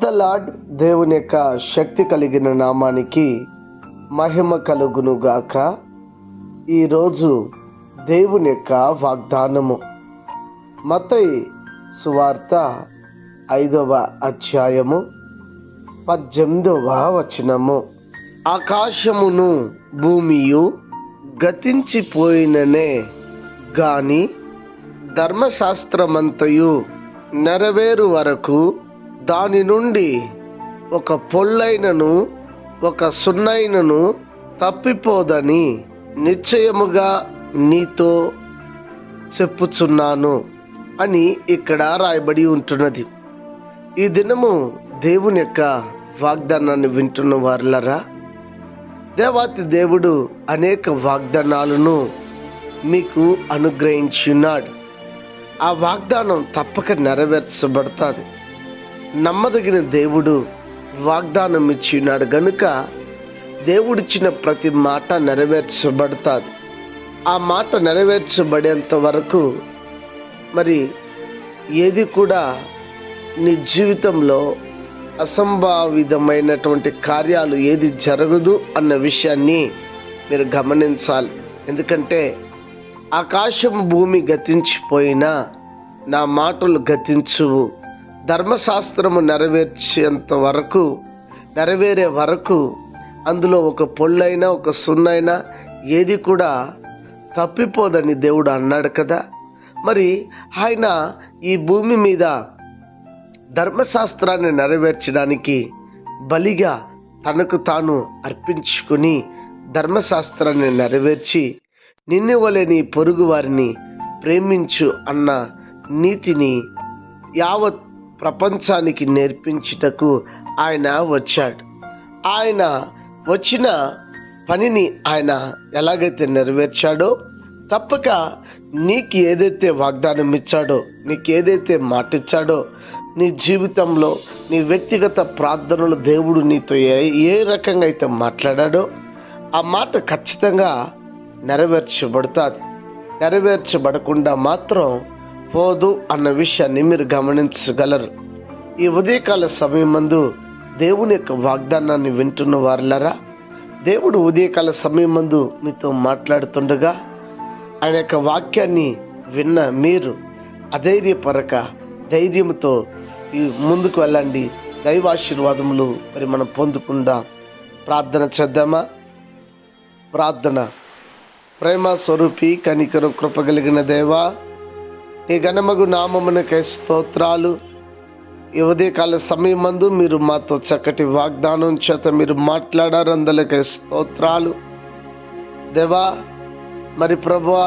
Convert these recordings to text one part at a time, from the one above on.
The lord. దేవుని యొక్క శక్తి కలిగిన నామానికి మహిమ కలుగునుగాక. ఈరోజు దేవుని యొక్క వాగ్దానము మత్తయి సువార్త 5వ అధ్యాయము 18వ వచనము. ఆకాశమును భూమియు గతించిపోయిననే గాని ధర్మశాస్త్రమంతయు నెరవేరు వరకు దాని నుండి ఒక పొల్లైనను ఒక సున్నైనను తప్పిపోదని నిశ్చయముగా నీతో చెప్పుచున్నాను అని ఇక్కడ రాయబడి ఉంటున్నది. ఈ దినము దేవుని యొక్క వాగ్దానాన్ని వింటున్న వారులరా, దేవాతి దేవుడు అనేక వాగ్దానాలను మీకు అనుగ్రహించున్నాడు. ఆ వాగ్దానం తప్పక నెరవేర్చబడుతుంది. నమ్మదగిన దేవుడు వాగ్దానం ఇచ్చినాడు గనుక దేవుడిచ్చిన ప్రతి మాట నెరవేర్చబడుతుంది. ఆ మాట నెరవేర్చబడేంత వరకు మరి ఏది కూడా నీ జీవితంలో అసంభావితమైనటువంటి కార్యాలు ఏది జరగదు అన్న విషయాన్ని మీరు గమనించాలి. ఎందుకంటే ఆకాశం భూమి గతించిపోయినా నా మాటలు గతించువు. ధర్మశాస్త్రము నెరవేరే వరకు అందులో ఒక పొల్లైనా ఒక సున్నైనా ఏది కూడా తప్పిపోదని దేవుడు అన్నాడు కదా. మరి ఆయన ఈ భూమి మీద ధర్మశాస్త్రాన్ని నెరవేర్చడానికి బలిగా తనకు తాను అర్పించుకుని ధర్మశాస్త్రాన్ని నెరవేర్చి నిన్ను వలె నీ పొరుగు వారిని ప్రేమించు అన్న నీతిని యావత్ ప్రపంచానికి నేర్పించుటకు ఆయన వచ్చాడు. ఆయన వచ్చిన పనిని ఆయన ఎలాగైతే నెరవేర్చాడో తప్పక నీకు ఏదైతే వాగ్దానం ఇచ్చాడో, నీకు ఏదైతే మాట ఇచ్చాడో, నీ జీవితంలో నీ వ్యక్తిగత ప్రార్థనలు దేవుడు నీతో ఏ రకంగా అయితే మాట్లాడాడో ఆ మాట ఖచ్చితంగా నెరవేర్చబడుతుంది. నెరవేర్చబడకుండా మాత్రం పోదు అన్న విషయాన్ని మీరు గమనించగలరు. ఈ ఉదయకాల సమయమందు దేవుని యొక్క వాగ్దానాన్ని వింటున్న వారులరా, దేవుడు ఉదయకాల సమయమందు మీతో మాట్లాడుతుండగా ఆయన యొక్క వాక్యాన్ని విన్న మీరు అధైర్యపరక ధైర్యంతో ముందుకు వెళ్ళండి. దైవాశీర్వాదములు మరి మనం పొందుకుందాం. ప్రార్థన చేద్దామా? ప్రార్థన. ప్రేమ స్వరూపి, కనికరం, కృపగలిగిన దేవా, నీ ఘనమగు నామమునకై స్తోత్రాలు. ఈ ఉదయకాల సమయమందు మీరు మాతో చక్కటి వాగ్దానం చేత మీరు మాట్లాడారు, అందులకై స్తోత్రాలు దేవా. మరి ప్రభువా,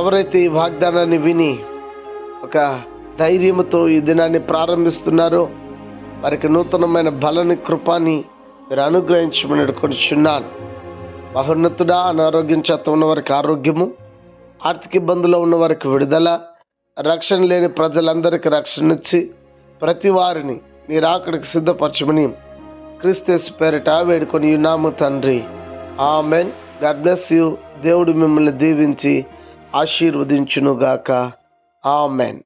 ఎవరైతే ఈ వాగ్దానాన్ని విని ఒక ధైర్యంతో ఈ దినాన్ని ప్రారంభిస్తున్నారో వారికి నూతనమైన బలని కృపాని మీరు అనుగ్రహించమని కొనుచున్నాను. మహోన్నతుడా, అనారోగ్యం చేత ఉన్న వారికి ఆరోగ్యము, ఆర్థిక ఇబ్బందుల్లో ఉన్న వారికి విడుదల, రక్షణ లేని ప్రజలందరికీ రక్షణ ఇచ్చి ప్రతి వారిని మీరు అక్కడికి సిద్ధపరచమని క్రీస్తు పేరిట వేడుకొని ఉన్నాము తండ్రి. ఆమెన్. God bless you. దేవుడు మిమ్మల్ని దీవించి ఆశీర్వదించునుగాక. ఆమెన్.